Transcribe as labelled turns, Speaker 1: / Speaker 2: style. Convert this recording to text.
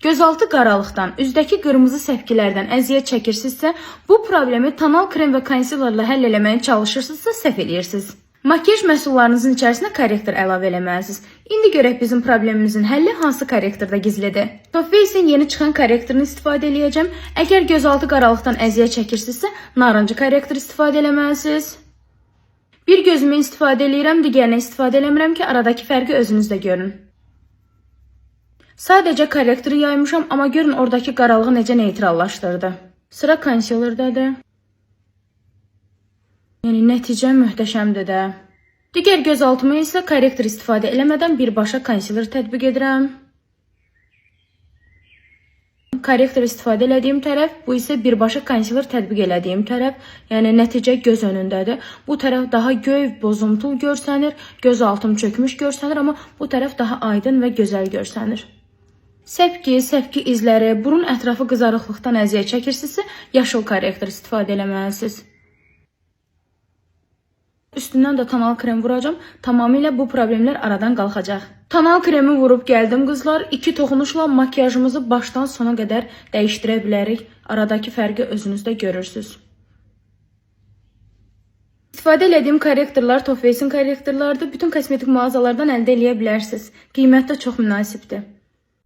Speaker 1: Gözaltı qaralıqdan, üzdəki qırmızı səpkilərdən əziyyət çəkirsinizsə, bu problemi tonal krem və konsilerlə həll eləməyə çalışırsınızsa, səhv eləyirsiniz. Makyaj məhsullarınızın içərisinə korrektor əlavə eləməlisiniz. İndi görək bizim problemimizin həlli hansı korrektorda gizlidir. Too Faced'in yeni çıxan korrektorunu istifadə eləyəcəm. Əgər gözaltı qaralıqdan əziyyət çəkirsinizsə, narıncı korrektor istifadə eləməlisiniz. Bir gözümü istifadə eləyirəm, digərini istifadə eləmirəm ki, aradakı fərqi özünüz də görün. Sadəcə korrektoru yaymışam, amma görün oradakı qaralığı necə neytrallaşdırdı. Sıra konsilerdadır. Yəni nəticə möhtəşəmdir də. Digər gözaltıma isə korrektor istifadə eləmədən birbaşa konsiler tətbiq edirəm. Korrektor istifadə elədiyim tərəf, bu isə birbaşa konsiler tətbiq elədiyim tərəf. Yəni nəticə göz önündədir. Bu tərəf daha göy, bozumtul görsənir, göz altım çökmüş görsənir, amma bu tərəf daha aydın və gözəl görsənir. Səpki izləri, burun ətrafı qızarıqlıqdan əziyyət çəkirsinizsə, yaşıl korrektor istifadə eləməlisiniz. Üstündən də tonal krem vuracağım. Tamamilə bu problemlər aradan qalxacaq. Tonal kremi vurub gəldim qızlar. 2 toxunuşla makyajımızı başdan sona qədər dəyişdirə bilərik. Aradakı fərqi özünüz də görürsünüz. İstifadə elədiyim korrektorlar Too Faced'in korrektorlarıdır. Bütün kosmetik mağazalardan əldə eləyə bilərsiniz. Qiymət də çox münasibdir.